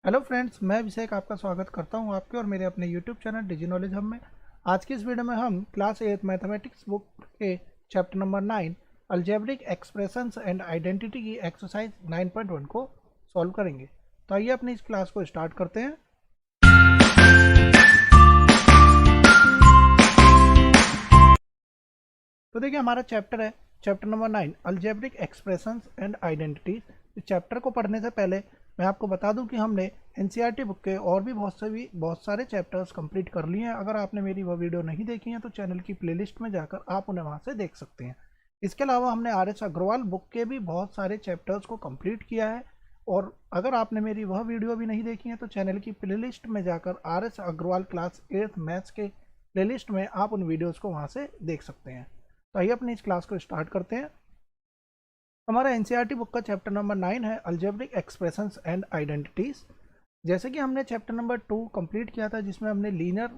Hello friends, मैं अभिषेक आपका स्वागत करता हूं आपके और मेरे अपने यूट्यूब चैनल डिजी नॉलेज हब में। आज की इस वीडियो में हम क्लास 8 मैथमेटिक्स बुक के chapter number 9 algebraic expressions and identity की एक्सरसाइज 9.1 को सॉल्व करेंगे। तो आइए अपनी इस क्लास को स्टार्ट करते हैं। तो देखिए, हमारा चैप्टर है chapter number 9 algebraic expressions and identities. इस चैप्टर को पढ़ने से पहले मैं आपको बता दूं कि हमने एनसीईआरटी बुक के और भी बहुत सारे चैप्टर्स कंप्लीट कर लिए हैं। अगर आपने मेरी वह वीडियो नहीं देखी है तो चैनल की प्लेलिस्ट में जाकर आप उन्हें वहां से देख सकते हैं। इसके अलावा हमने आर एस अग्रवाल बुक के भी बहुत सारे चैप्टर्स को कंप्लीट किया है। और अगर आपने मेरी वह वीडियो भी नहीं देखी है तो चैनल की प्लेलिस्ट में जाकर R S Agarwal class 8th maths के प्लेलिस्ट में आप उन वीडियोज़ को वहाँ से देख सकते हैं। तो आइए अपनी इस क्लास को स्टार्ट करते हैं। हमारा एनसीईआरटी बुक का चैप्टर नंबर 9 है अलजेब्रिक एक्सप्रेशंस एंड आइडेंटिटीज। जैसे कि हमने चैप्टर नंबर 2 कंप्लीट किया था जिसमें हमने लीनियर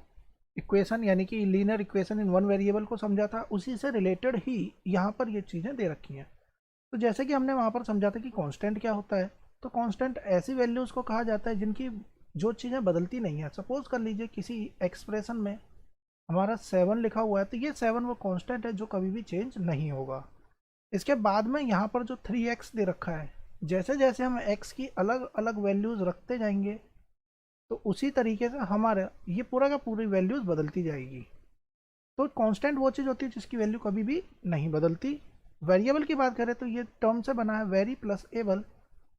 इक्वेशन यानी कि linear equation in one variable को समझा था, उसी से रिलेटेड ही यहाँ पर ये चीज़ें दे रखी हैं। तो जैसे कि हमने वहाँ पर समझा था कि कांस्टेंट क्या होता है। तो कांस्टेंट ऐसी वैल्यूज़ को कहा जाता है जिनकी जो चीज़ें बदलती नहीं है। सपोज कर लीजिए किसी एक्सप्रेशन में हमारा 7 लिखा हुआ है, तो ये 7 वो कांस्टेंट है जो कभी भी चेंज नहीं होगा। इसके बाद में यहाँ पर जो 3x दे रखा है, जैसे जैसे हम x की अलग अलग वैल्यूज़ रखते जाएंगे तो उसी तरीके से हमारा ये पूरा का पूरी वैल्यूज़ बदलती जाएगी। तो कांस्टेंट वो चीज़ होती है जिसकी वैल्यू कभी भी नहीं बदलती। वेरिएबल की बात करें तो ये टर्म से बना है वेरी प्लस एबल।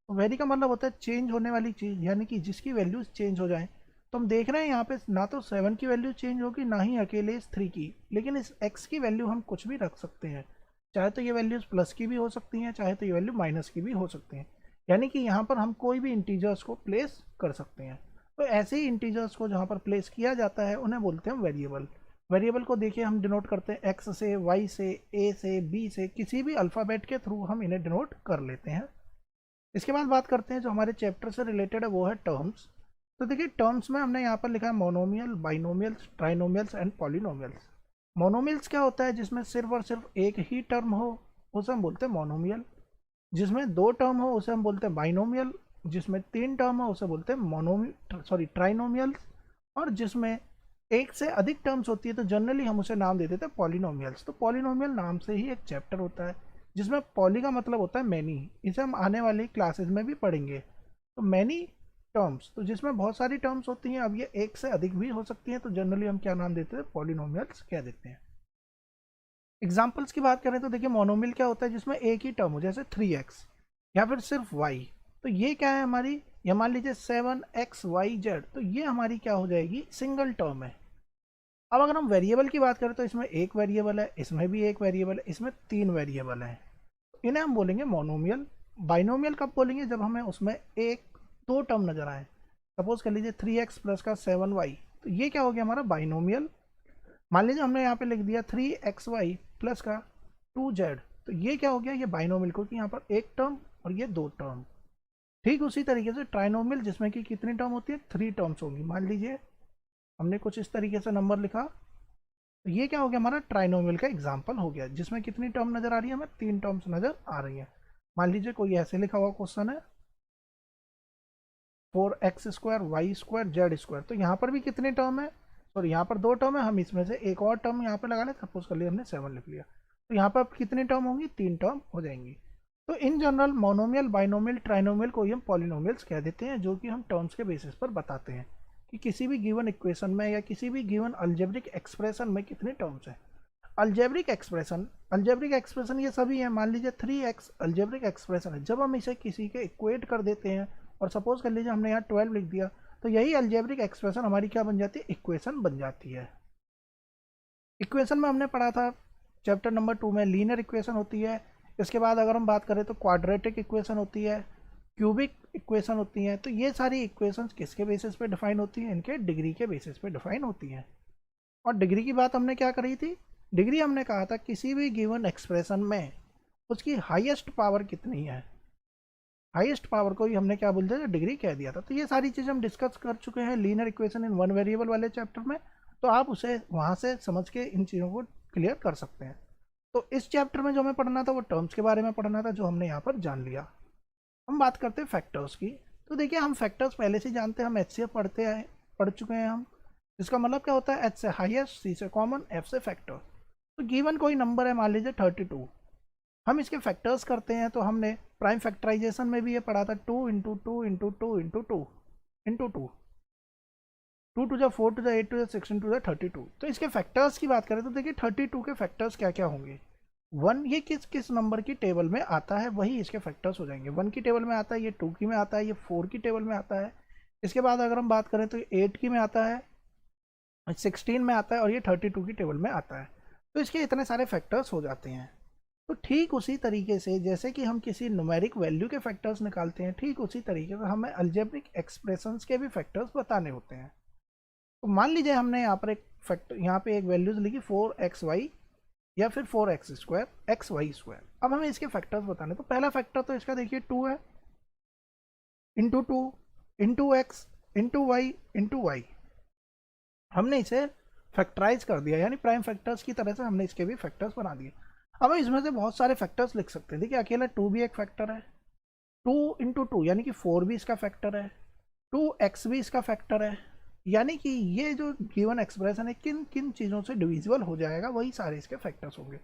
वेरी का मतलब होता है चेंज होने वाली चीज़, यानी कि जिसकी वैल्यूज चेंज हो जाए। तो हम देख रहे हैं यहाँ पे ना तो 7 की वैल्यू चेंज होगी ना ही अकेले इस 3 की, लेकिन इस x की वैल्यू हम कुछ भी रख सकते हैं। चाहे तो ये वैल्यूज प्लस की भी हो सकती हैं, चाहे तो ये वैल्यू माइनस की भी हो सकती हैं। यानी कि यहाँ पर हम कोई भी इंटीजर्स को प्लेस कर सकते हैं। तो ऐसे ही इंटीजर्स को जहाँ पर प्लेस किया जाता है उन्हें बोलते हैं वेरिएबल। वेरिएबल को देखिए हम डिनोट करते हैं x से, y से, a से, b से, किसी भी अल्फ़ाबेट के थ्रू हम इन्हें डिनोट कर लेते हैं। इसके बाद बात करते हैं जो हमारे चैप्टर से रिलेटेड है वो है टर्म्स। तो देखिए, टर्म्स में हमने यहाँ पर लिखा है monomial, binomials, trinomials and polynomials. Monomials क्या होता है? जिसमें सिर्फ और सिर्फ एक ही टर्म हो उसे हम बोलते हैं मोनोमियल। जिसमें दो टर्म हो उसे हम बोलते हैं बाइनोमियल। जिसमें तीन टर्म हो उसे बोलते हैं ट्राइनोमियल्स। और जिसमें एक से अधिक टर्म्स होती है तो जनरली हम उसे नाम दे देते हैं पॉलिनोमियल्स। तो पॉलिनोमियल नाम से ही एक चैप्टर होता है जिसमें पॉली का मतलब होता है मैनी। इसे हम आने वाली क्लासेस में भी पढ़ेंगे। तो मैनी टर्म्स, तो जिसमें बहुत सारी टर्म्स होती हैं, अब ये एक से अधिक भी हो सकती हैं, तो जनरली हम क्या नाम देते हैं? पॉलिनोमियल्स कह देते हैं। एग्जाम्पल्स की बात करें तो देखिए, मोनोमियल क्या होता है? जिसमें एक ही टर्म हो, जैसे 3x या फिर सिर्फ y। तो ये क्या है हमारी? ये मान लीजिए 7xyz, तो ये हमारी क्या हो जाएगी? सिंगल टर्म है। अब अगर हम वेरिएबल की बात करें तो इसमें एक वेरिएबल है, इसमें भी एक वेरिएबल है, इसमें तीन वेरिएबल है। इन्हें हम बोलेंगे मोनोमियल। बाइनोमियल कब बोलेंगे? जब हमें उसमें एक दो टर्म नजर आए। सपोज कर लीजिए 3x प्लस का 7y, तो ये क्या हो गया हमारा? बाइनोमियल। मान लीजिए हमने यहाँ पे लिख दिया 3xy प्लस का 2z, तो ये क्या हो गया? ये बाइनोमियल, क्योंकि यहाँ पर एक टर्म और ये दो टर्म। ठीक उसी तरीके से ट्राइनोमियल, जिसमें कि कितनी टर्म होती है? 3 टर्म्स होंगी। मान लीजिए हमने कुछ इस तरीके से नंबर लिखा, तो ये क्या हो गया? हमारा ट्राइनोमियल का एग्जाम्पल हो गया, जिसमें कितनी टर्म नजर आ रही है? हमें 3 टर्म्स नजर आ रही है। मान लीजिए कोई ऐसे लिखा हुआ क्वेश्चन है 4x² y² z², तो यहाँ पर भी कितने टर्म है? सॉरी, यहाँ पर दो टर्म है, हम इसमें से एक और टर्म यहाँ पे लगा लें। सपोज कर लिया हमने 7 लिख लिया, तो यहाँ पर कितनी टर्म होंगी? 3 टर्म हो जाएंगी। तो in general monomial, binomial, trinomial को ही हम पॉलिनोमियल्स कह देते हैं, जो कि हम टर्म्स के बेसिस पर बताते हैं कि किसी भी गिवन इक्वेशन में या किसी भी गिवन अलजेब्रिक एक्सप्रेशन में कितने टर्म्स हैं। अल्जेब्रिक एक्सप्रेशन ये सभी है। मान लीजिए 3x अल्जेब्रिक एक्सप्रेशन है। जब हम इसे किसी के इक्वेट कर देते हैं और सपोज कर लीजिए हमने यहाँ 12 लिख दिया, तो यही अल्जेब्रिक एक्सप्रेशन हमारी क्या बन जाती है? इक्वेशन बन जाती है। इक्वेशन में हमने पढ़ा था चैप्टर नंबर 2 में लीनियर इक्वेशन होती है। इसके बाद अगर हम बात करें तो क्वाड्रेटिक इक्वेशन होती है, क्यूबिक इक्वेशन होती हैं। तो ये सारी इक्वेशंस किसके बेसिस पे डिफाइन होती हैं? इनके डिग्री के बेसिस पे डिफाइन होती हैं। और डिग्री की बात हमने क्या करी थी? डिग्री हमने कहा था किसी भी गिवन एक्सप्रेशन में उसकी हाईएस्ट पावर कितनी है। हाईएस्ट पावर को ही हमने क्या बोलते हैं? डिग्री कह दिया था। तो ये सारी चीज़ें हम डिस्कस कर चुके हैं linear equation in one variable वाले चैप्टर में। तो आप उसे वहाँ से समझ के इन चीज़ों को क्लियर कर सकते हैं। तो इस चैप्टर में जो हमें पढ़ना था वो टर्म्स के बारे में पढ़ना था, जो हमने यहाँ पर जान लिया। हम बात करते हैं फैक्टर्स की। तो देखिए हम फैक्टर्स पहले से जानते हैं, हम HCF पढ़ चुके हैं हम। इसका मतलब क्या होता है, H से हाईएस्ट, C से कॉमन, F से फैक्टर। तो गिवन कोई नंबर है, मान लीजिए 32, हम इसके फैक्टर्स करते हैं तो हमने प्राइम फैक्टराइजेशन में भी ये पढ़ा था, 2 इंटू 2 इंटू 2 इंटू 2 इंटू 2, 2 टू जा 4 टू जा 8 टू जा 16 टू जा 32। तो इसके फैक्टर्स की बात करें तो देखिए 32 के फैक्टर्स क्या क्या होंगे। 1 ये किस किस नंबर की टेबल में आता है वही इसके फैक्टर्स हो जाएंगे। 1 की टेबल में आता है, ये 2 की में आता है, ये 4 की टेबल में आता है। इसके बाद अगर हम बात करें तो ये 8 की में आता है, 16 में आता है और ये 32 की टेबल में आता है। तो इसके इतने सारे फैक्टर्स हो जाते हैं। तो ठीक उसी तरीके से जैसे कि हम किसी न्यूमेरिक वैल्यू के फैक्टर्स निकालते हैं, ठीक उसी तरीके से हमें अलजेब्रिक एक्सप्रेशंस के भी फैक्टर्स बताने होते हैं। तो मान लीजिए हमने यहाँ पर यहाँ पे एक वैल्यूज लिखी 4xy या फिर 4x² xy²। अब हमें इसके फैक्टर्स बताने, तो पहला फैक्टर तो इसका देखिए 2 है, into 2 into X into Y into Y. हमने इसे फैक्टराइज कर दिया, यानी प्राइम फैक्टर्स की तरह से हमने इसके भी फैक्टर्स बना दिए। अब हम इसमें से बहुत सारे फैक्टर्स लिख सकते हैं। देखिए अकेला 2 भी एक फैक्टर है, 2 इंटू 2 यानी कि 4 भी इसका फैक्टर है, 2x भी इसका फैक्टर है। यानी कि ये जो गिवन एक्सप्रेशन है किन किन चीज़ों से डिविजिबल हो जाएगा वही सारे इसके फैक्टर्स होंगे।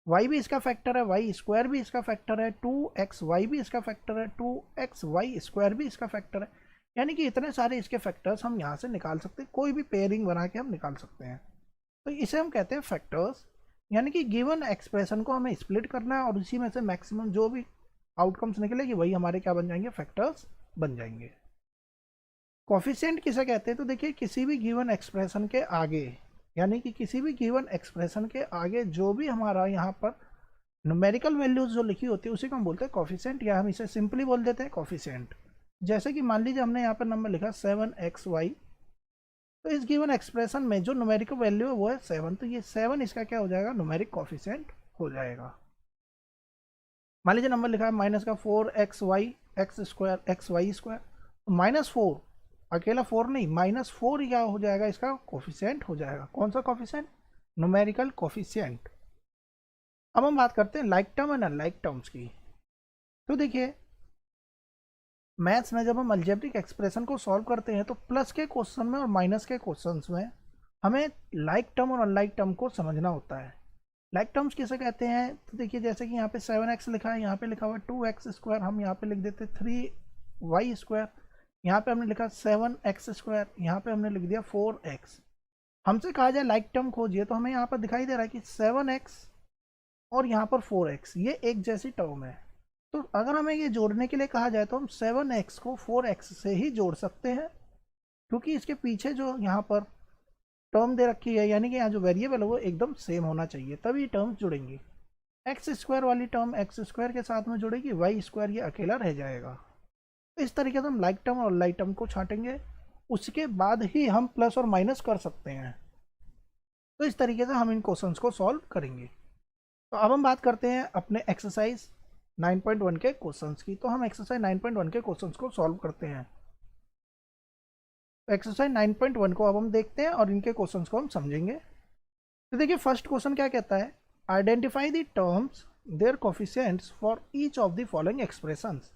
y भी इसका फैक्टर है, y² भी इसका फैक्टर है, 2xy भी इसका फैक्टर है, 2xy² भी इसका फैक्टर है। यानी कि इतने सारे इसके फैक्टर्स हम यहाँ से निकाल सकते हैं, कोई भी पेयरिंग बना के हम निकाल सकते हैं। तो इसे हम कहते हैं फैक्टर्स। यानी कि गिवन एक्सप्रेशन को हमें स्प्लिट करना है और उसी में से मैक्सिमम जो भी आउटकम्स निकलेगी वही हमारे क्या बन जाएंगे, फैक्टर्स बन जाएंगे। कोफिशिएंट किसे कहते हैं, तो देखिए किसी भी गिवन एक्सप्रेशन के आगे, यानी कि किसी भी गिवन एक्सप्रेशन के आगे जो भी हमारा यहाँ पर न्यूमेरिकल वैल्यूज जो लिखी होती है उसी को हम बोलते हैं कोफिशिएंट, या हम इसे सिंपली बोल देते हैं कोफिशिएंट। जैसे कि मान लीजिए हमने यहाँ पर नंबर लिखा 7xy, तो इस गिवन एक्सप्रेशन में जो न्यूमेरिकल वैल्यू है वो है 7, तो ये 7 इसका क्या हो जाएगा, न्यूमेरिक कोफिशिएंट हो जाएगा। मान लीजिए नंबर लिखा है माइनस का 4xy x² तो -4 अकेला 4 नहीं, -4 क्या हो जाएगा, इसका कोफिशिएंट हो जाएगा। कौन सा कोफिशिएंट, न्यूमेरिकल कोफिशिएंट। अब हम बात करते हैं like term and unlike terms की। तो देखिए मैथ्स में जब हम अलजेब्रिक एक्सप्रेशन को सॉल्व करते हैं तो प्लस के क्वेश्चन में और माइनस के क्वेश्चंस में हमें लाइक टर्म और अनलाइक टर्म को समझना होता है। लाइक टर्म्स किसे कहते हैं, तो देखिए जैसे कि यहाँ पे 7x लिखा है, यहाँ पे लिखा हुआ है 2x², हम यहाँ पे लिख देते 3y², यहाँ पे हमने लिखा 7x², यहाँ पे हमने लिख दिया 4x। हमसे कहा जाए लाइक टर्म खोजिए, तो हमें यहाँ पर दिखाई दे रहा है कि 7x और यहाँ पर 4x ये एक जैसी टर्म है। तो अगर हमें ये जोड़ने के लिए कहा जाए तो हम 7x को 4x से ही जोड़ सकते हैं, क्योंकि इसके पीछे जो यहाँ पर टर्म दे रखी है, यानी कि यहाँ जो वेरिएबल है वो एकदम सेम होना चाहिए, तभी टर्म्स जुड़ेंगी। x² वाली टर्म x² के साथ में जुड़ेगी, y² ये अकेला रह जाएगा। तो इस तरीके से हम लाइक टर्म और अनलाइक टर्म को छांटेंगे, उसके बाद ही हम प्लस और माइनस कर सकते हैं। तो इस तरीके से हम इन क्वेश्चंस को सॉल्व करेंगे। तो अब हम बात करते हैं अपने एक्सरसाइज 9.1 के क्वेश्चंस की। तो हम एक्सरसाइज 9.1 के क्वेश्चंस को सॉल्व करते हैं। तो एक्सरसाइज 9.1 को अब हम देखते हैं और इनके क्वेश्चंस को हम समझेंगे। तो देखिए फर्स्ट क्वेश्चन क्या कहता है, identify the terms there coefficients for each of the following expressions.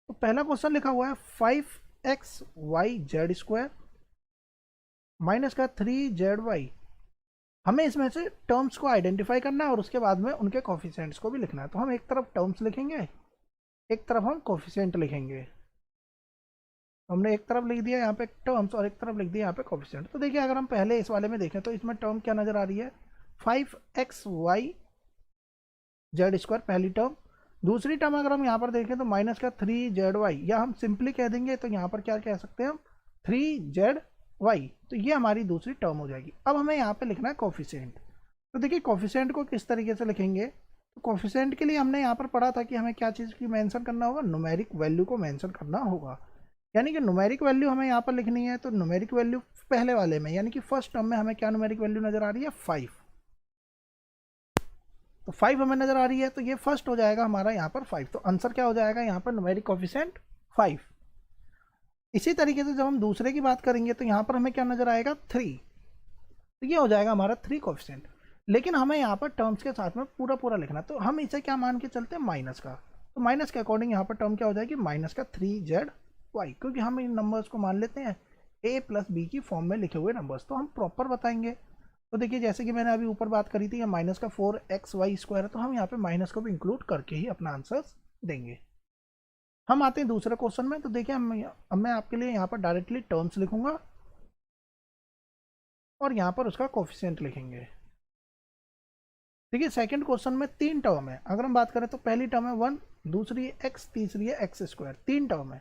तो पहला क्वेश्चन लिखा हुआ है 5xyz² माइनस का 3zy। हमें इसमें से टर्म्स को आइडेंटिफाई करना है और उसके बाद में उनके कोफिशिएंट्स को भी लिखना है। तो हम एक तरफ टर्म्स लिखेंगे, एक तरफ हम कोफिशिएंट लिखेंगे। हमने एक तरफ लिख दिया यहाँ पे टर्म्स और एक तरफ लिख दिया यहाँ पे कोफिशिएंट। तो देखिए अगर हम पहले इस वाले में देखें तो इसमें टर्म क्या नज़र आ रही है, 5xyz² पहली टर्म। दूसरी टर्म अगर हम यहाँ पर देखें तो माइनस का 3zy, या हम सिंपली कह देंगे तो यहाँ पर क्या कह सकते हैं हम 3zy। तो ये हमारी दूसरी टर्म हो जाएगी। अब हमें यहाँ पे लिखना है कोफिशिएंट। तो देखिए कोफिशिएंट को किस तरीके से लिखेंगे, तो कोफिशिएंट के लिए हमने यहाँ पर पढ़ा था कि हमें क्या चीज़ की मेंशन करना होगा, न्यूमेरिक वैल्यू को मेंशन करना होगा। यानी कि न्यूमेरिक वैल्यू हमें यहाँ पर लिखनी है। तो न्यूमेरिक वैल्यू पहले वाले में यानी कि फर्स्ट टर्म में हमें क्या न्यूमेरिक वैल्यू नज़र आ रही है, 5। तो 5 हमें नज़र आ रही है, तो ये फर्स्ट हो जाएगा हमारा यहाँ पर 5। तो आंसर क्या हो जाएगा यहाँ पर, न्यूमेरिक कोफिशिएंट 5। इसी तरीके से जब हम दूसरे की बात करेंगे तो यहाँ पर हमें क्या नज़र आएगा, 3। तो ये हो जाएगा हमारा 3 कोफिशिएंट। लेकिन हमें यहाँ पर टर्म्स के साथ में पूरा पूरा लिखना, तो हम इसे क्या मान के चलते हैं, माइनस का। तो माइनस के अकॉर्डिंग यहाँ पर टर्म क्या हो जाएगी, माइनस का 3z वाई, क्योंकि हम इन नंबर्स को मान लेते हैं ए प्लस बी की फॉर्म में लिखे हुए नंबर्स, तो हम प्रॉपर बताएंगे। तो देखिए जैसे कि मैंने अभी ऊपर बात करी थी, माइनस का 4xy² है, तो हम यहाँ पे माइनस को भी इंक्लूड करके ही अपना आंसर देंगे। हम आते हैं दूसरे क्वेश्चन में। तो देखिए अब मैं आपके लिए यहाँ पर डायरेक्टली टर्म्स लिखूंगा और यहाँ पर उसका कोफिशिएंट लिखेंगे। देखिए सेकंड क्वेश्चन में 3 टर्म है। अगर हम बात करें तो पहली टर्म है 1, दूसरी है x, तीसरी है x², 3 टर्म है।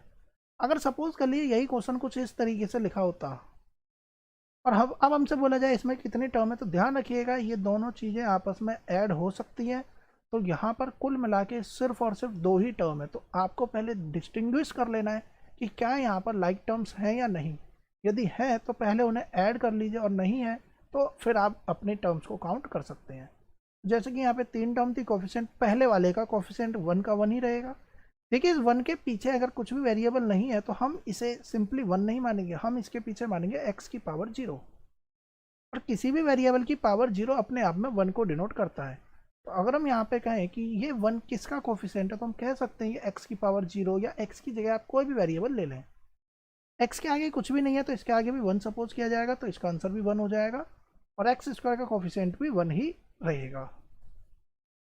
अगर सपोज कर लिए यही क्वेश्चन कुछ इस तरीके से लिखा होता और अब हमसे बोला जाए इसमें कितनी टर्म है, तो ध्यान रखिएगा ये दोनों चीज़ें आपस में ऐड हो सकती हैं। तो यहाँ पर कुल मिला के सिर्फ और सिर्फ 2 ही टर्म है, तो आपको पहले डिस्टिंग्विश कर लेना है कि क्या यहाँ पर लाइक टर्म्स हैं या नहीं। यदि है तो पहले उन्हें ऐड कर लीजिए, और नहीं है तो फिर आप अपनी टर्म्स को काउंट कर सकते हैं। जैसे कि यहाँ पे 3 टर्म थी, कोफिशिएंट पहले वाले का कोफिशिएंट 1 का 1 ही रहेगा। देखिए इस 1 के पीछे अगर कुछ भी वेरिएबल नहीं है तो हम इसे सिंपली 1 नहीं मानेंगे, हम इसके पीछे मानेंगे x की पावर 0। और किसी भी वेरिएबल की पावर 0 अपने आप में 1 को डिनोट करता है। तो अगर हम यहाँ पे कहें कि ये 1 किसका कोफिशिएंट है, तो हम कह सकते हैं ये x की पावर 0, या x की जगह आप कोई भी वेरिएबल ले लें। x के आगे कुछ भी नहीं है तो इसके आगे भी 1 सपोज किया जाएगा, तो इसका आंसर भी 1 हो जाएगा, और x² का कोफिशिएंट भी 1 ही रहेगा।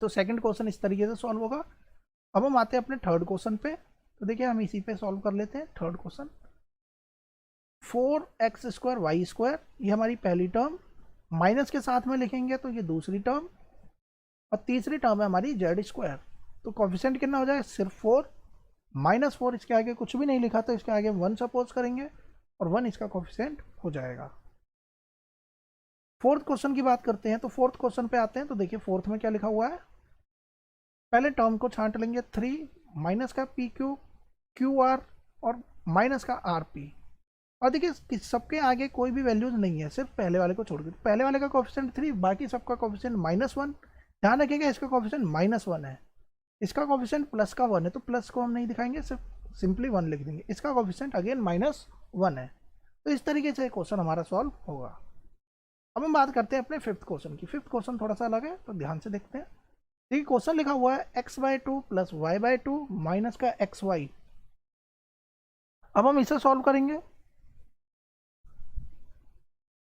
तो सेकंड क्वेश्चन इस तरीके से सॉल्व होगा। अब हम आते हैं अपने थर्ड क्वेश्चन पे। तो देखिए हम इसी पे सॉल्व कर लेते हैं थर्ड क्वेश्चन। 4x²y², ये हमारी पहली टर्म, माइनस के साथ में लिखेंगे तो ये दूसरी टर्म, और तीसरी टर्म है हमारी z²। तो कोफिशिएंट कितना हो जाएगा, सिर्फ 4, -4, इसके आगे कुछ भी नहीं लिखा तो इसके आगे 1 सपोज करेंगे, और 1 इसका कोफिशिएंट हो जाएगा। फोर्थ क्वेश्चन की बात करते हैं। तो फोर्थ क्वेश्चन पे आते हैं। तो देखिए फोर्थ में क्या लिखा हुआ है, पहले टर्म को छांट लेंगे 3, माइनस का PQ QR और माइनस का RP। और देखिए सबके आगे कोई भी वैल्यूज नहीं है, सिर्फ पहले वाले को छोड़ के। पहले वाले का कोफिशिएंट 3, बाकी सबका कोफिशिएंट -1। ध्यान रखिएगा इसका कोफिशिएंट -1 है, इसका कोफिशिएंट प्लस का 1 है, तो प्लस को हम नहीं दिखाएंगे, सिर्फ सिंपली 1 लिख देंगे। इसका कोफिशिएंट अगेन -1 है। तो इस तरीके से क्वेश्चन हमारा सॉल्व होगा। अब हम बात करते हैं अपने फिफ्थ क्वेश्चन की। फिफ्थ क्वेश्चन थोड़ा सा अलग है, तो ध्यान से देखते हैं। देखिए क्वेश्चन लिखा हुआ है x/2 + y/2 माइनस का xy। अब हम इसे सॉल्व करेंगे।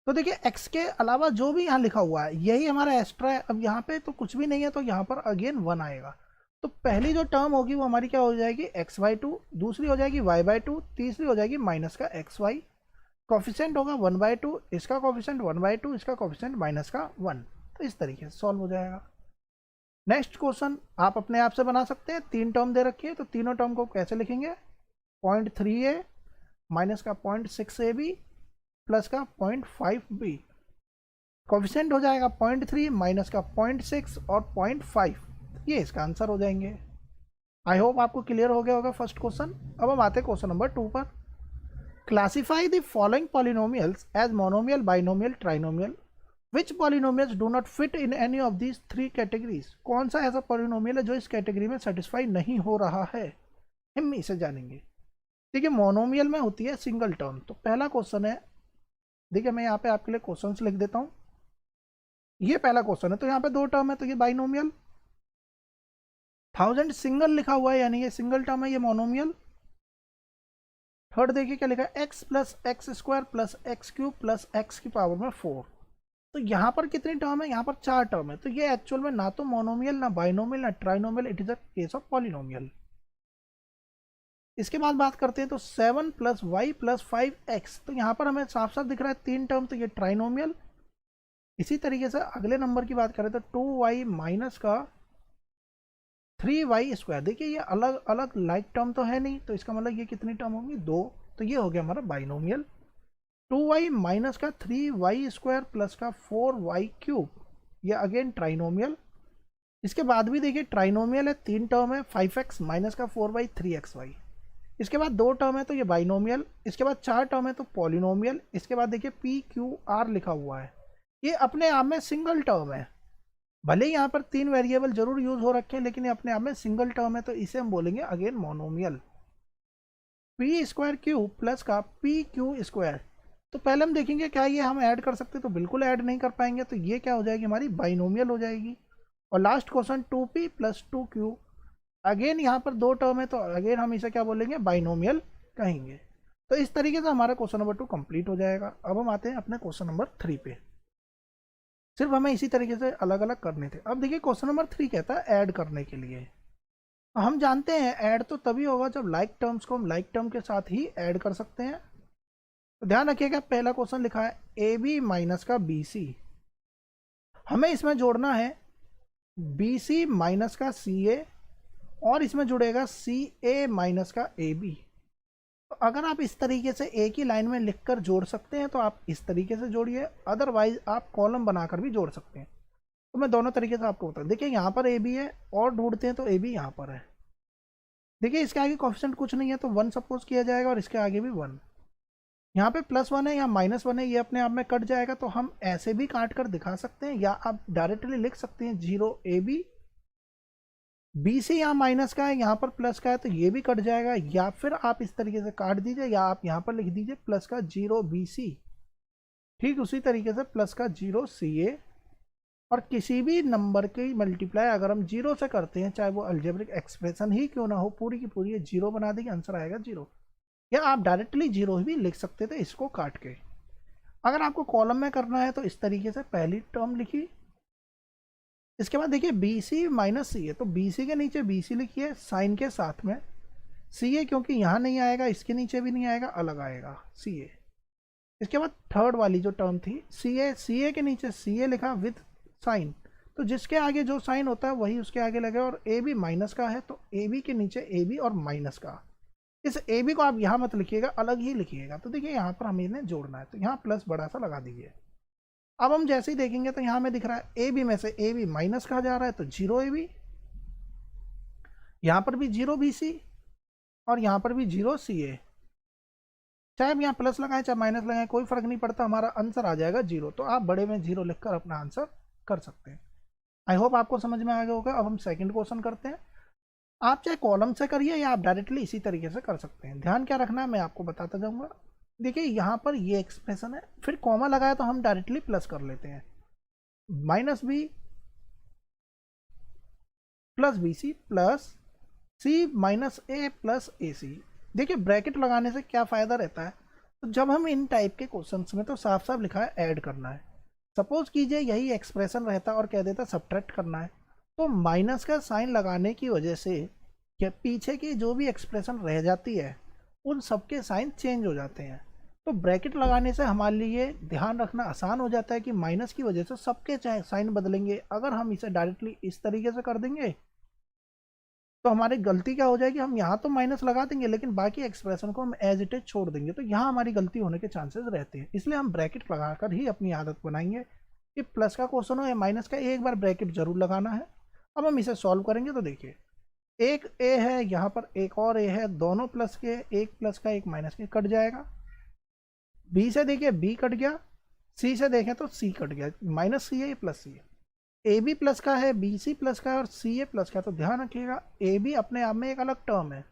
तो देखिए x के अलावा जो भी यहाँ लिखा हुआ है यही हमारा एक्स्ट्रा है। अब यहाँ पे तो कुछ भी नहीं है, तो यहाँ पर अगेन 1 आएगा। तो पहली जो टर्म होगी वो हमारी क्या हो जाएगी, x/2, दूसरी हो जाएगी y/2, तीसरी हो जाएगी माइनस का xy। कोफिशिएंट होगा 1/2, इसका कोफिशिएंट 1/2, इसका कोफिशिएंट माइनस का 1। तो इस तरीके से सॉल्व हो जाएगा। नेक्स्ट क्वेश्चन आप अपने आप से बना सकते हैं। 3 टर्म दे रखी है, तो तीनों टर्म को कैसे लिखेंगे, 0.3a माइनस का 0.6ab प्लस का 0.5b। कोफिशिएंट हो जाएगा 0.3 माइनस का 0.6 और 0.5। ये इसका आंसर हो जाएंगे। आई होप आपको क्लियर हो गया होगा फर्स्ट क्वेश्चन। अब हम आते हैं क्वेश्चन नंबर 2 पर। Classify the following polynomials as monomial, binomial, trinomial. Which polynomials do not fit in any of these 3 categories. कौन सा ऐसा पॉलिनोमियल है जो इस कैटेगरी में सेटिस्फाई नहीं हो रहा है, हम इसे जानेंगे। देखिए मोनोमियल में होती है सिंगल टर्म। तो पहला क्वेश्चन है, देखिए मैं यहाँ पे आपके लिए क्वेश्चंस लिख देता हूँ। ये पहला क्वेश्चन है, तो यहाँ पे 2 टर्म है, तो ये बाइनोमियल। 1000 सिंगल लिखा हुआ है, यानी ये सिंगल टर्म है, ये मोनोमियल। थर्ड देखिए क्या लिखा है, x + x² + x³ + x की पावर में 4। तो यहाँ पर कितनी टर्म है, यहाँ पर 4 टर्म है। तो ये एक्चुअल में ना तो मोनोमियल, ना बाइनोमियल, ना trinomial, it is a case of polynomial. इसके बाद बात करते हैं। तो 7 + y + 5x, तो यहाँ पर हमें साफ साफ दिख रहा है 3 टर्म, तो ये ट्राइनोमियल। इसी तरीके से अगले नंबर की बात करें तो 2y माइनस का 3y²। देखिए ये अलग अलग लाइक टर्म तो है नहीं, तो इसका मतलब ये कितनी टर्म होंगी, 2। तो ये हो गया हमारा बाइनोमियल। 2y माइनस का 3y² प्लस का 4y³, ये अगेन ट्राइनोमियल। इसके बाद भी देखिए ट्राइनोमियल है, 3 टर्म है, 5x माइनस का 4y 3xy। इसके बाद 2 टर्म है, तो ये बाइनोमियल। इसके बाद 4 टर्म है, तो पॉलिनोमियल। इसके बाद देखिए PQR लिखा हुआ है, ये अपने आप में सिंगल टर्म है। भले ही यहाँ पर 3 वेरिएबल जरूर यूज हो रखे हैं, लेकिन ये अपने आप में सिंगल टर्म है, तो इसे हम बोलेंगे अगेन मोनोमियल। p² प्लस का PQ²। तो पहले हम देखेंगे क्या ये हम ऐड कर सकते हैं, तो बिल्कुल ऐड नहीं कर पाएंगे, तो ये क्या हो जाएगी, हमारी बाइनोमियल हो जाएगी। और last question 2p + 2q, again यहाँ पर 2 टर्म है, तो अगेन हम इसे क्या बोलेंगे, बाइनोमियल कहेंगे। तो इस तरीके से हमारा क्वेश्चन नंबर 2 कंप्लीट हो जाएगा। अब हम आते हैं अपने क्वेश्चन नंबर 3 पे। सिर्फ हमें इसी तरीके से अलग अलग करने थे। अब देखिए क्वेश्चन नंबर 3 कहता है ऐड करने के लिए। हम जानते हैं ऐड तो तभी होगा जब लाइक टर्म्स को हम लाइक टर्म के साथ ही ऐड कर सकते हैं। तो ध्यान रखिएगा, पहला क्वेश्चन लिखा है ए बी माइनस का बी सी। हमें इसमें जोड़ना है बी सी माइनस का सी ए, और इसमें जुड़ेगा सी ए माइनस का ए बी। तो अगर आप इस तरीके से एक ही लाइन में लिखकर जोड़ सकते हैं तो आप इस तरीके से जोड़िए, अदरवाइज आप कॉलम बनाकर भी जोड़ सकते हैं। तो मैं दोनों तरीके से आपको बताऊँ। देखिए यहाँ पर ए बी है और ढूंढते हैं तो ए बी यहाँ पर है। देखिए इसके आगे कोएफिशिएंट कुछ नहीं है तो 1 सपोज किया जाएगा और इसके आगे भी 1। यहाँ पे +1 है, यहाँ -1 है, ये अपने आप में कट जाएगा। तो हम ऐसे भी काट कर दिखा सकते हैं या आप डायरेक्टली लिख सकते हैं 0 ए बी। बी सी यहाँ माइनस का है, यहाँ पर प्लस का है, तो ये भी कट जाएगा। या फिर आप इस तरीके से काट दीजिए, या आप यहाँ पर लिख दीजिए प्लस का 0 बी सी। ठीक उसी तरीके से प्लस का 0 सी ए। और किसी भी नंबर की मल्टीप्लाई अगर हम 0 से करते हैं, चाहे वो अलजेब्रिक एक्सप्रेशन ही क्यों ना हो, पूरी की पूरी 0 बना देंगे, आंसर आएगा 0। या आप डायरेक्टली 0 भी लिख सकते थे इसको काट के। अगर आपको कॉलम में करना है तो इस तरीके से पहली टर्म लिखी, इसके बाद देखिए बी सी माइनस सी ए, तो बी सी के नीचे बी सी लिखिए साइन के साथ में, सी ए क्योंकि यहाँ नहीं आएगा, इसके नीचे भी नहीं आएगा, अलग आएगा सी ए। इसके बाद थर्ड वाली जो टर्म थी सी ए के नीचे सी ए लिखा विद साइन, तो जिसके आगे जो साइन होता है वही उसके आगे लगे। और ए बी माइनस का है तो ए बी के नीचे ए बी और माइनस का। इस ए बी को आप यहाँ मत लिखिएगा, अलग ही लिखिएगा। तो देखिए यहाँ पर हमें इन्हें जोड़ना है, तो यहाँ प्लस बड़ा सा लगा दीजिए। अब हम जैसे ही देखेंगे तो यहाँ में दिख रहा है ए बी में से ए बी माइनस कहा जा रहा है, तो 0 ए बी, यहाँ पर भी 0 बी सी, और यहाँ पर भी 0 सी ए। चाहे हम यहाँ प्लस लगाएं चाहे माइनस लगाएं कोई फर्क नहीं पड़ता, हमारा आंसर आ जाएगा 0। तो आप बड़े में 0 लिखकर अपना आंसर कर सकते हैं। आई होप आपको समझ में आ गया होगा। अब हम सेकंड क्वेश्चन करते हैं। आप चाहे कॉलम से करिए या आप डायरेक्टली इसी तरीके से कर सकते हैं। ध्यान क्या रखना है मैं आपको बताता जाऊंगा। देखिए यहाँ पर ये एक्सप्रेशन है, फिर कॉमा लगाया तो हम डायरेक्टली प्लस कर लेते हैं, minus B plus B C plus C minus A plus A C. देखिए ब्रैकेट लगाने से क्या फ़ायदा रहता है, तो जब हम इन टाइप के क्वेश्चंस में तो साफ साफ लिखा है ऐड करना है। सपोज कीजिए यही एक्सप्रेशन रहता और कह देता सब्ट्रैक्ट करना है, तो माइनस का साइन लगाने की वजह से क्या पीछे की जो भी एक्सप्रेशन रह जाती है उन सबके साइन चेंज हो जाते हैं। तो ब्रैकेट लगाने से हमारे लिए ध्यान रखना आसान हो जाता है कि माइनस की वजह से सबके साइन बदलेंगे। अगर हम इसे डायरेक्टली इस तरीके से कर देंगे तो हमारी गलती क्या हो जाएगी, हम यहाँ तो माइनस लगा देंगे लेकिन बाकी एक्सप्रेशन को हम एज इट इज छोड़ देंगे, तो यहाँ हमारी गलती होने के चांसेस रहते हैं। इसलिए हम ब्रैकेट लगाकर ही अपनी आदत बनाएंगे कि प्लस का क्वेश्चन हो या माइनस का, एक बार ब्रैकेट जरूर लगाना है। अब हम इसे सॉल्व करेंगे तो देखिए एक ए है, यहाँ पर एक और ए है, दोनों प्लस के, एक प्लस का एक माइनस के, कट जाएगा। बी से देखिए बी कट गया, सी से देखें तो सी कट गया, माइनस सी है ये प्लस सी है। ए बी प्लस का है, बी सी प्लस का है और सी ए प्लस का है। तो ध्यान रखिएगा ए बी अपने आप में एक अलग टर्म है,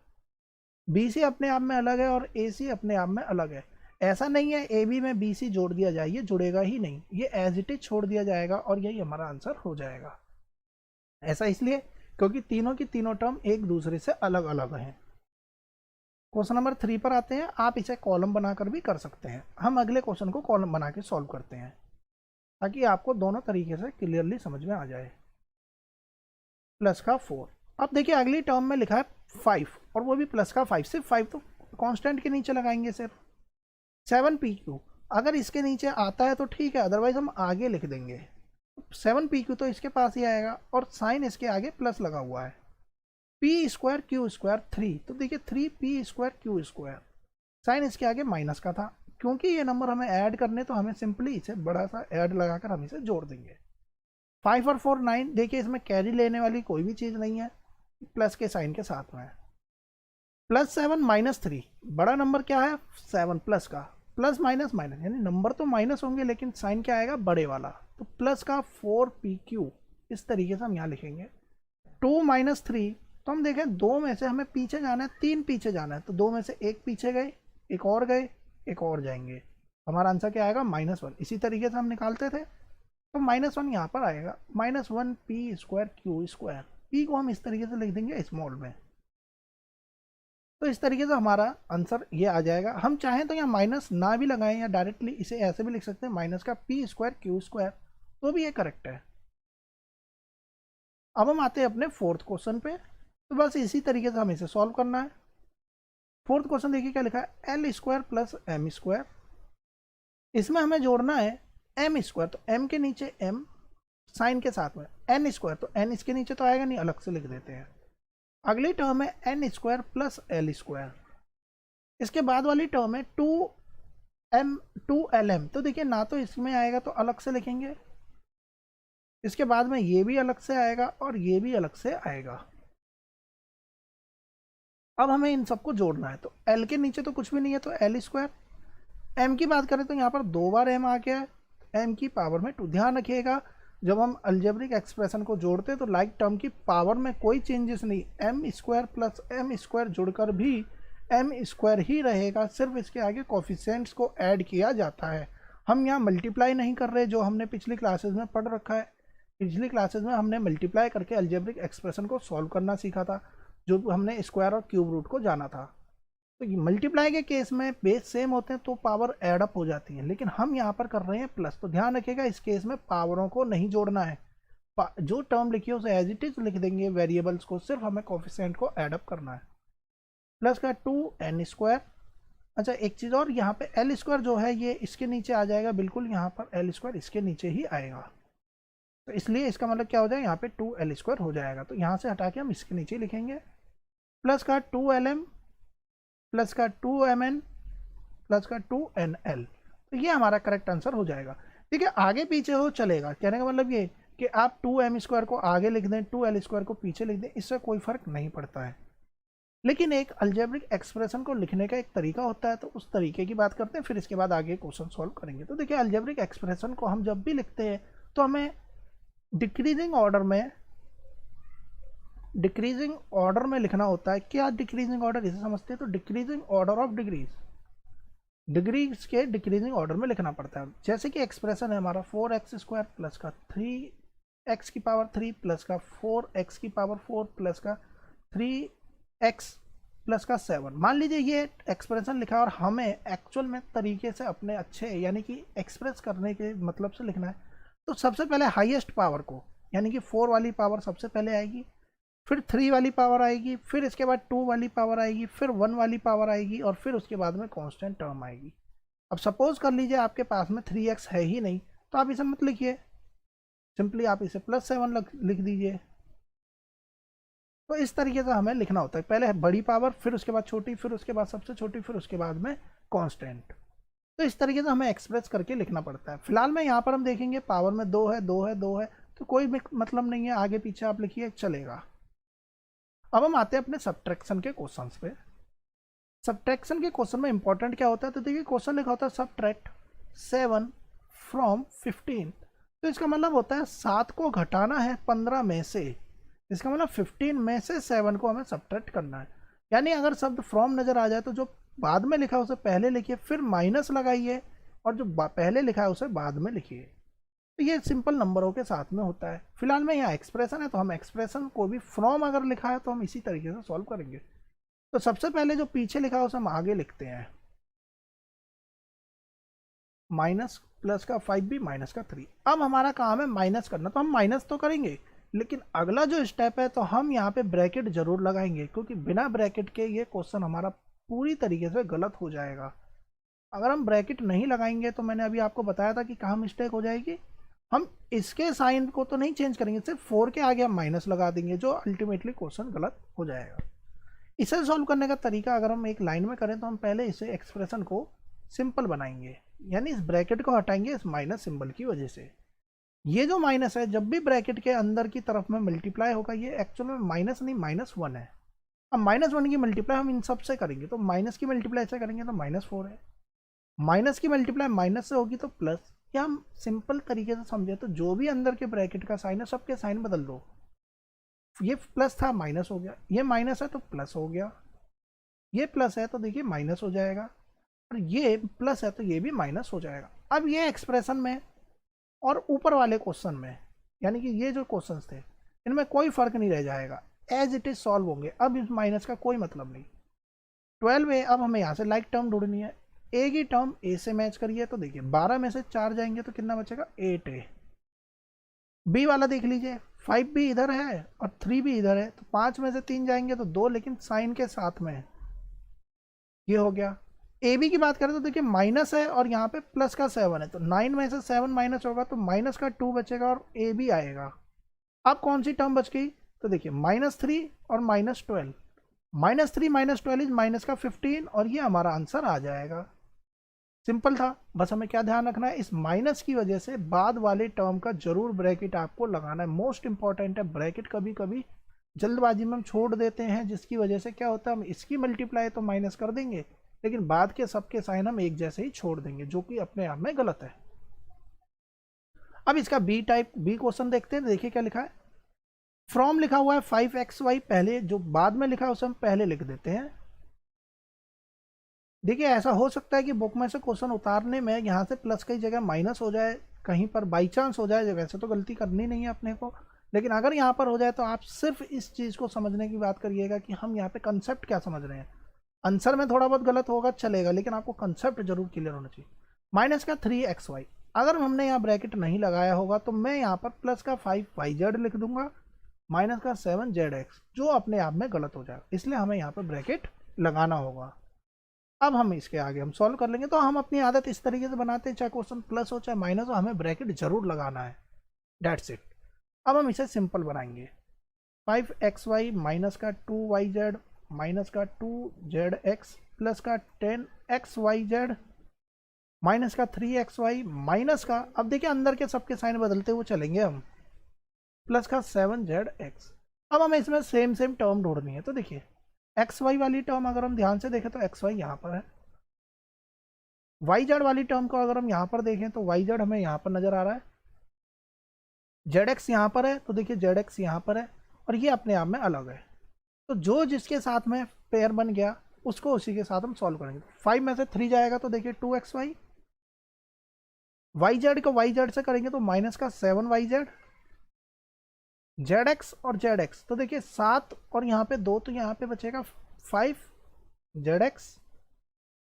बी सी अपने आप में अलग है और ए सी अपने आप में अलग है। ऐसा नहीं है ए बी में बी सी जोड़ दिया जाए, ये जुड़ेगा ही नहीं, ये एज इट इज छोड़ दिया जाएगा और यही हमारा आंसर हो जाएगा। ऐसा इसलिए क्योंकि तीनों की तीनों टर्म एक दूसरे से अलग अलग हैं। क्वेश्चन नंबर 3 पर आते हैं। आप इसे कॉलम बनाकर भी कर सकते हैं। हम अगले क्वेश्चन को कॉलम बना के सॉल्व करते हैं ताकि आपको दोनों तरीके से क्लियरली समझ में आ जाए। प्लस का 4। अब देखिए अगली टर्म में लिखा है 5 और वो भी प्लस का 5। सिर्फ 5 तो कांस्टेंट के नीचे लगाएंगे सिर्फ। 7pq अगर इसके नीचे आता है तो ठीक है, अदरवाइज हम आगे लिख देंगे। 7pq तो इसके पास ही आएगा और साइन इसके आगे प्लस लगा हुआ है। पी स्क्वायर क्यू स्क्वायर 3, तो देखिए 3p square Q square, sign इसके आगे माइनस का था। क्योंकि ये नंबर हमें ऐड करने तो हमें सिंपली इसे बड़ा सा ऐड लगाकर हम इसे जोड़ देंगे। 5 और 4 9। देखिए इसमें कैरी लेने वाली कोई भी चीज़ नहीं है, प्लस के साइन के साथ में है। +7 -3, बड़ा नंबर क्या है 7 प्लस का, प्लस माइनस माइनस, यानी नंबर तो माइनस होंगे लेकिन साइन क्या आएगा बड़े वाला। तो प्लस का 4pq इस तरीके से हम यहाँ लिखेंगे। 2 -3, तो हम देखें 2 में से हमें पीछे जाना है, 3 पीछे जाना है, तो 2 में से एक पीछे गए, एक और गए, एक और जाएंगे, हमारा आंसर क्या आएगा -1। इसी तरीके से हम निकालते थे तो -1 यहाँ पर आएगा। -1p square Q square, P को हम इस तरीके से लिख देंगे स्मॉल में। तो इस तरीके से हमारा आंसर ये आ जाएगा। हम चाहें तो यहाँ माइनस ना भी लगाएं या डायरेक्टली इसे ऐसे भी लिख सकते हैं, माइनस का पी स्क्वायर क्यू स्क्वायर, तो भी ये करेक्ट है। अब हम आते हैं अपने फोर्थ क्वेश्चन पे। तो बस इसी तरीके से हमें इसे सॉल्व करना है। फोर्थ क्वेश्चन देखिए क्या लिखा है, L square plus M square. इसमें हमें जोड़ना है एम स्क्वायर, तो एम के नीचे एम साइन के साथ में, एन स्क्वायर तो एन इसके नीचे तो आएगा नहीं, अलग से लिख देते हैं। अगली टर्म है N square plus L square. इसके बाद वाली टर्म है टू एल एम, तो देखिए ना तो इसमें आएगा तो अलग से लिखेंगे, इसके बाद में ये भी अलग से आएगा और ये भी अलग से आएगा। अब हमें इन सबको जोड़ना है, तो एल के नीचे तो कुछ भी नहीं है तो एल स्क्वायर। एम की बात करें तो यहाँ पर 2 बार एम आ गया है, एम की पावर में 2। ध्यान रखिएगा जब हम अलजेब्रिक एक्सप्रेशन को जोड़ते हैं तो लाइक टर्म की पावर में कोई चेंजेस नहीं, M square plus M square जुड़कर भी एम स्क्वायर ही रहेगा, सिर्फ इसके आगे कोफिशिएंट्स को ऐड किया जाता है। हम यहाँ मल्टीप्लाई नहीं कर रहे, जो हमने पिछली क्लासेस में पढ़ रखा है। पिछली क्लासेस में हमने मल्टीप्लाई करके अलजेब्रिक एक्सप्रेशन को सॉल्व करना सीखा था, जो हमने स्क्वायर और क्यूब रूट को जाना था। तो मल्टीप्लाई के केस में बेस सेम होते हैं तो पावर ऐड अप हो जाती है, लेकिन हम यहाँ पर कर रहे हैं प्लस, तो ध्यान रखिएगा इस केस में पावरों को नहीं जोड़ना है। जो टर्म लिखी है उसे एज इट इज लिख देंगे, वेरिएबल्स को, सिर्फ हमें कोफिशिएंट को ऐड अप करना है। प्लस का 2n स्क्वायर। अच्छा एक चीज़ और, यहाँ पे एल स्क्वायर जो है ये इसके नीचे आ जाएगा, बिल्कुल यहाँ पर एल स्क्वायर इसके नीचे ही आएगा, तो इसलिए इसका मतलब क्या हो जाएगा, यहाँ पे 2l स्क्वायर हो जाएगा, तो यहाँ से हटा के हम इसके नीचे लिखेंगे। प्लस का 2lm प्लस का 2mn प्लस का 2nl, तो ये हमारा करेक्ट आंसर हो जाएगा। ठीक है, आगे पीछे हो चलेगा, कहने का मतलब ये कि आप 2m स्क्वायर को आगे लिख दें, 2l स्क्वायर को पीछे लिख दें, इससे कोई फर्क नहीं पड़ता है। लेकिन एक अलजेब्रिक एक्सप्रेशन को लिखने का एक तरीका होता है, तो उस तरीके की बात करते हैं, फिर इसके बाद आगे क्वेश्चन सॉल्व करेंगे। तो देखिए अलजेब्रिक एक्सप्रेशन को हम जब भी लिखते हैं तो हमें डिक्रीजिंग ऑर्डर में लिखना होता है। क्या डिक्रीजिंग ऑर्डर, इसे समझते हैं, तो डिक्रीजिंग ऑर्डर ऑफ डिग्रीज के डिक्रीजिंग ऑर्डर में लिखना पड़ता है। जैसे कि एक्सप्रेशन है हमारा 4x स्क्वायर प्लस का 3x की पावर 3 प्लस का 4x की पावर 4 प्लस का 3x प्लस का 7। मान लीजिए ये एक्सप्रेशन लिखा और हमें एक्चुअल में तरीके से अपने अच्छे यानी कि एक्सप्रेस करने के मतलब से लिखना है, तो सबसे पहले हाईएस्ट पावर को, यानी कि 4 वाली पावर सबसे पहले आएगी, फिर 3 वाली पावर आएगी, फिर इसके बाद 2 वाली पावर आएगी, फिर 1 वाली पावर आएगी, और फिर उसके बाद में कांस्टेंट टर्म आएगी। अब सपोज कर लीजिए आपके पास में 3x है ही नहीं, तो आप इसे मत लिखिए, सिंपली आप इसे +7 लिख दीजिए। तो इस तरीके से हमें लिखना होता है, पहले बड़ी पावर, फिर उसके बाद छोटी, फिर उसके बाद सबसे छोटी, फिर उसके बाद में कांस्टेंट। तो इस तरीके से हमें एक्सप्रेस करके लिखना पड़ता है। फिलहाल में यहाँ पर हम देखेंगे पावर में 2 है, 2 है, 2 है, तो कोई मतलब नहीं है, आगे पीछे आप लिखिए चलेगा। अब हम आते हैं अपने सब्ट्रैक्शन के क्वेश्चंस पे। सब्ट्रैक्शन के क्वेश्चन में इंपॉर्टेंट क्या होता है, तो देखिए क्वेश्चन लिखा होता है सब्ट्रैक्ट 7 फ्रॉम 15, तो इसका मतलब होता है 7 को घटाना है 15 में से, इसका मतलब 15 में से 7 को हमें सब्ट्रैक्ट करना है। यानी अगर शब्द फ्रॉम नज़र आ जाए तो जो बाद में लिखा है उसे पहले लिखिए, फिर माइनस लगाइए, और जो पहले लिखा है उसे बाद में लिखिए। तो ये सिंपल नंबरों के साथ में होता है। फिलहाल में यहाँ एक्सप्रेशन है, तो हम एक्सप्रेशन को भी फ्रॉम अगर लिखा है तो हम इसी तरीके से सॉल्व करेंगे। तो सबसे पहले जो पीछे लिखा है उसे हम आगे लिखते हैं, माइनस प्लस का 5b माइनस का 3। अब हमारा काम है माइनस करना, तो हम माइनस तो करेंगे, लेकिन अगला जो स्टेप है तो हम यहाँ पे ब्रैकेट जरूर लगाएंगे, क्योंकि बिना ब्रैकेट के ये क्वेश्चन हमारा पूरी तरीके से गलत हो जाएगा। अगर हम ब्रैकेट नहीं लगाएंगे तो मैंने अभी आपको बताया था कि कहाँ मिस्टेक हो जाएगी, हम इसके साइन को तो नहीं चेंज करेंगे, सिर्फ 4 के आगे हम माइनस लगा देंगे, जो अल्टीमेटली क्वेश्चन गलत हो जाएगा। इसे सॉल्व करने का तरीका अगर हम एक लाइन में करें तो हम पहले इसे एक्सप्रेशन को सिंपल बनाएंगे, यानी इस ब्रैकेट को हटाएंगे इस माइनस सिंबल की वजह से। ये जो माइनस है जब भी ब्रैकेट के अंदर की तरफ में मल्टीप्लाई होगा, ये एक्चुअल में माइनस नहीं -1 है। अब -1 की मल्टीप्लाई हम इन सब से करेंगे, तो माइनस की मल्टीप्लाई से करेंगे तो -4 है, माइनस की मल्टीप्लाई माइनस से होगी तो प्लस। या हम सिंपल तरीके से समझे तो जो भी अंदर के ब्रैकेट का साइन है सबके साइन बदल दो, ये प्लस था माइनस हो गया, ये माइनस है तो प्लस हो गया, ये प्लस है तो देखिए माइनस हो जाएगा, और ये प्लस है तो ये भी माइनस हो जाएगा। अब ये एक्सप्रेशन में और ऊपर वाले क्वेश्चन में, यानी कि ये जो क्वेश्चंस थे इनमें कोई फर्क नहीं रह जाएगा, एज इट इज सॉल्व होंगे। अब इस माइनस का कोई मतलब नहीं, 12 ए, अब हमें यहाँ से लाइक टर्म ढूंढनी है। ए की टर्म ए से मैच करिए तो देखिए 12 में से 4 जाएंगे तो कितना बचेगा 8 ए। बी वाला देख लीजिए, 5 भी इधर है और 3 भी इधर है, तो 5 में से 3 जाएंगे तो 2, लेकिन साइन के साथ में है, ये हो गया। ए बी की बात करें तो देखिए माइनस है और यहाँ पे प्लस का 7 है, तो 9 में से 7 माइनस होगा तो माइनस का 2 बचेगा और ए बी आएगा। अब कौन सी टर्म बच गई, तो देखिए -3 और -12, -3 -12 इज माइनस का 15 और ये हमारा आंसर आ जाएगा। सिंपल था, बस हमें क्या ध्यान रखना है, इस माइनस की वजह से बाद वाले टर्म का जरूर ब्रैकेट आपको लगाना है, मोस्ट इंपॉर्टेंट है ब्रैकेट। कभी कभी जल्दबाजी में हम छोड़ देते हैं, जिसकी वजह से क्या होता है, हम इसकी मल्टीप्लाई तो माइनस कर देंगे लेकिन बाद के सबके साइन हम एक जैसे ही छोड़ देंगे, जो कि अपने आप में गलत है। अब इसका बी टाइप बी क्वेश्चन देखते हैं, देखिए क्या लिखा है। फ्रॉम लिखा हुआ है 5xy, पहले जो बाद में लिखा है उसे हम पहले लिख देते हैं। देखिए ऐसा हो सकता है कि बुक में से क्वेश्चन उतारने में यहाँ से प्लस की जगह माइनस हो जाए, कहीं पर बाई चांस हो जाए, वैसे तो गलती करनी नहीं है अपने को, लेकिन अगर यहाँ पर हो जाए तो आप सिर्फ इस चीज़ को समझने की बात करिएगा कि हम यहाँ पे कंसेप्ट क्या समझ रहे हैं। आंसर में थोड़ा बहुत गलत होगा चलेगा, लेकिन आपको कंसेप्ट जरूर क्लियर होना चाहिए। माइनस का 3xy, अगर हमने यहाँ ब्रैकेट नहीं लगाया होगा तो मैं यहाँ पर प्लस का 5yz लिख दूंगा, माइनस का 7zx, जो अपने आप में गलत हो जाएगा, इसलिए हमें यहाँ पर ब्रैकेट लगाना होगा। अब हम इसके आगे हम सॉल्व कर लेंगे, तो हम अपनी आदत इस तरीके से बनाते हैं, चाहे क्वेश्चन प्लस हो चाहे माइनस हो, हमें ब्रैकेट जरूर लगाना है, डेट्स इट। अब हम इसे सिंपल बनाएंगे, 5xy माइनस का 2yz माइनस का 2zx प्लस का 10xyz माइनस का 3xy माइनस का, अब देखिए अंदर के सबके साइन बदलते हुए चलेंगे हम, प्लस का 7zx। अब हमें इसमें सेम टर्म ढूंढनी है, तो देखिए एक्स वाई वाली टर्म अगर हम ध्यान से देखें तो एक्स वाई यहाँ पर है, वाई जेड वाली टर्म को अगर हम यहाँ पर देखें तो वाई जेड हमें यहाँ पर नजर आ रहा है, जेड एक्स यहाँ पर है, तो देखिए जेड एक्स यहाँ पर है और ये अपने आप में अलग है, तो जो जिसके साथ में पेयर बन गया उसको उसी के साथ हम सॉल्व करेंगे। 5 में से 3 जाएगा तो देखिए 2xy, वाई जेड को वाई जेड से करेंगे तो माइनस का 7yz, जेड एक्स और जेड एक्स, तो देखिए 7 और यहाँ पे 2, तो यहाँ पे बचेगा 5zx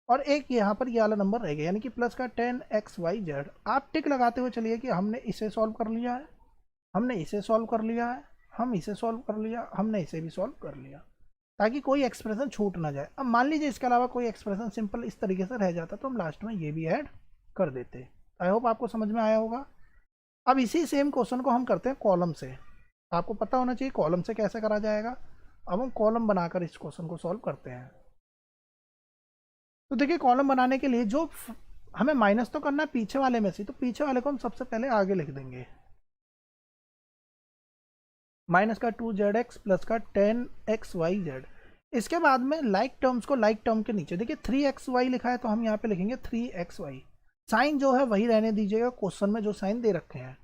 और एक यहाँ पर ये वाला नंबर रहेगा, यानी कि प्लस का 10xyz। आप टिक लगाते हुए चलिए कि हमने इसे सॉल्व कर लिया है, हमने इसे सॉल्व कर लिया है, हम इसे सॉल्व कर लिया, हमने इसे भी सॉल्व कर लिया, ताकि कोई एक्सप्रेशन छूट ना जाए। अब मान लीजिए इसके अलावा कोई एक्सप्रेशन सिंपल इस तरीके से रह जाता तो हम लास्ट में ये भी ऐड कर देते। आई होप आपको समझ में आया होगा। अब इसी सेम क्वेश्चन को हम करते हैं कॉलम से, आपको पता होना चाहिए कॉलम से कैसे करा जाएगा। अब हम कॉलम बनाकर इस क्वेश्चन को सॉल्व करते हैं। तो देखिए कॉलम बनाने के लिए जो हमें माइनस तो करना है पीछे वाले में से, तो पीछे वाले को हम सबसे पहले आगे लिख देंगे, माइनस का 2zx प्लस का 10xyz। इसके बाद में लाइक टर्म्स को लाइक टर्म के नीचे, देखिए 3xy लिखा है तो हम यहाँ पे लिखेंगे 3xy, साइन जो है वही रहने दीजिएगा क्वेश्चन में जो साइन दे रखे हैं।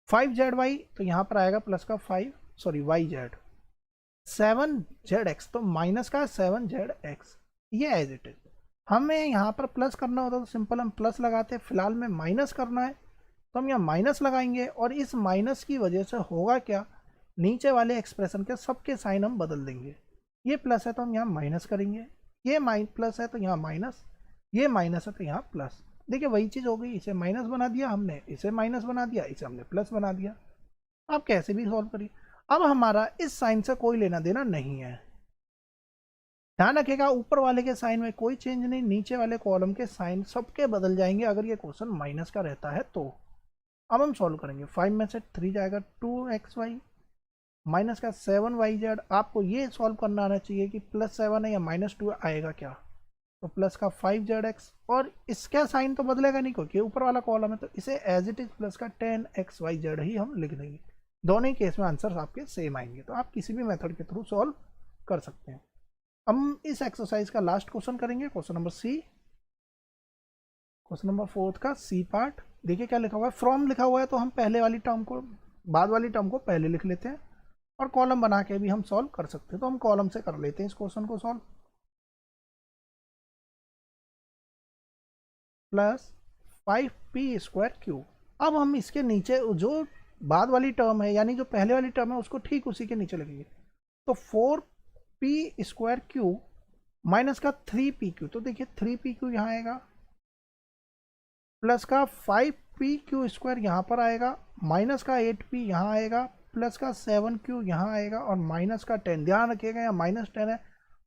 5zy तो यहाँ पर आएगा प्लस का yz, 7zx तो माइनस का 7zx, ये एज इट इज। हमें यहाँ पर प्लस करना होता तो सिंपल हम प्लस लगाते, फिलहाल में माइनस करना है तो हम यहाँ माइनस लगाएंगे, और इस माइनस की वजह से होगा क्या, नीचे वाले एक्सप्रेशन के सबके साइन हम बदल देंगे। ये प्लस है तो हम यहाँ माइनस करेंगे, ये प्लस है तो यहाँ माइनस, ये माइनस है तो यहाँ प्लस। देखिए वही चीज़ हो गई, इसे माइनस बना दिया हमने, इसे माइनस बना दिया, इसे हमने प्लस बना दिया। आप कैसे भी सॉल्व करिए, अब हमारा इस साइन से कोई लेना देना नहीं है। ध्यान रखिएगा ऊपर वाले के साइन में कोई चेंज नहीं, नीचे वाले कॉलम के साइन सबके बदल जाएंगे अगर ये क्वेश्चन माइनस का रहता है तो। अब हम सॉल्व करेंगे, 5 में से 3 जाएगा 2xy माइनस का 7yz। आपको ये सॉल्व करना आना चाहिए कि +7 है या -2 आएगा क्या, तो प्लस का 5zx, और इसका साइन तो बदलेगा नहीं क्योंकि ऊपर वाला कॉलम है, तो इसे एज इट इज प्लस का 10xyz ही हम लिख देंगे। दोनों ही केस में आंसर आपके सेम आएंगे, तो आप किसी भी मेथड के थ्रू सॉल्व कर सकते हैं। हम इस एक्सरसाइज का लास्ट क्वेश्चन करेंगे, question number C, question number 4 का सी पार्ट। देखिए क्या लिखा हुआ है, फ्रॉम लिखा हुआ है तो हम पहले वाली टर्म को बाद वाली टर्म को पहले लिख लेते हैं, और कॉलम बना के भी हम सॉल्व कर सकते हैं, तो हम कॉलम से कर लेते हैं इस क्वेश्चन को सॉल्व। Plus 5p²q। अब हम इसके नीचे जो बाद वाली टर्म है यानी जो पहले वाली टर्म है उसको ठीक उसी के नीचे लिखेंगे, तो 4p² माइनस का 3pq, तो देखिए 3pq यहाँ आएगा, प्लस का 5pq² यहाँ पर आएगा, माइनस का 8p यहाँ आएगा, प्लस का 7q यहाँ आएगा, और माइनस का 10। ध्यान रखिएगा यहाँ -10 है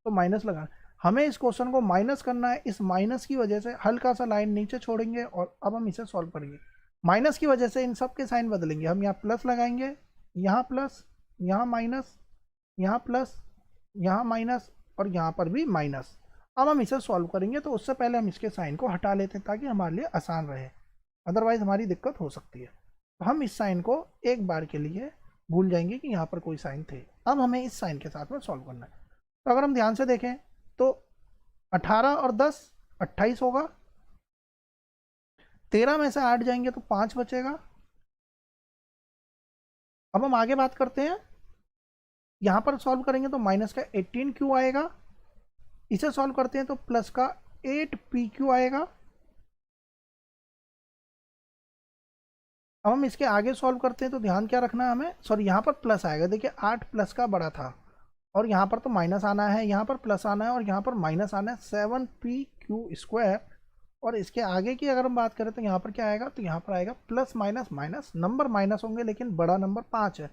तो माइनस लगाना। हमें इस क्वेश्चन को माइनस करना है, इस माइनस की वजह से हल्का सा लाइन नीचे छोड़ेंगे और अब हम इसे सॉल्व करेंगे। माइनस की वजह से इन सब के साइन बदलेंगे, हम यहाँ प्लस लगाएंगे, यहाँ प्लस, यहाँ माइनस, यहाँ प्लस, यहाँ माइनस, और यहाँ पर भी माइनस। अब हम इसे सॉल्व करेंगे, तो उससे पहले हम इसके साइन को हटा लेते हैं ताकि हमारे लिए आसान रहे, अदरवाइज हमारी दिक्कत हो सकती है। तो हम इस साइन को एक बार के लिए भूल जाएंगे कि यहाँ पर कोई साइन थे। अब हमें इस साइन के साथ में सॉल्व करना है। तो अगर हम ध्यान से देखें तो 18 और 10 28 होगा, 13 में से 8 जाएंगे तो 5 बचेगा। अब हम आगे बात करते हैं, यहाँ पर सॉल्व करेंगे तो माइनस का 18q आएगा, इसे सॉल्व करते हैं तो प्लस का 8pq आएगा। अब हम इसके आगे सॉल्व करते हैं तो ध्यान क्या रखना है हमें, सॉरी यहाँ पर प्लस आएगा, देखिए 8 प्लस का बड़ा था, और यहाँ पर तो माइनस आना है, यहाँ पर प्लस आना है, और यहाँ पर माइनस आना है, 7pq²। और इसके आगे की अगर हम बात करें तो यहाँ पर क्या आएगा, तो यहाँ पर आएगा plus minus minus, number minus होंगे लेकिन बड़ा नंबर 5 है,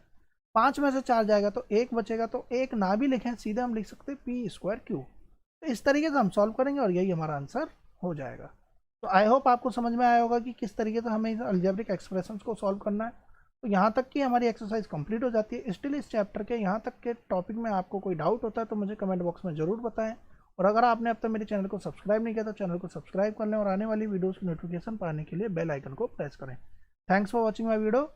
5 में से 4 जाएगा तो 1 बचेगा, तो 1 ना भी लिखें, सीधे हम लिख सकते हैं p²q। तो इस तरीके से हम सॉल्व करेंगे और यही हमारा आंसर हो जाएगा। तो आई होप आपको समझ में आया होगा कि किस तरीके से हमें इस अलजेब्रिक एक्सप्रेशंस को सॉल्व करना है। तो यहाँ तक की हमारी एक्सरसाइज कंप्लीट हो जाती है। स्टिल इस चैप्टर के यहाँ तक के टॉपिक में आपको कोई डाउट होता है तो मुझे कमेंट बॉक्स में ज़रूर बताएं, और अगर आपने अब तक मेरे चैनल को सब्सक्राइब नहीं किया तो चैनल को सब्सक्राइब कर लें और आने वाली वीडियोज़ की नोटिफिकेशन पाने के लिए बेल आइकन को प्रेस करें। Thanks for watching my video.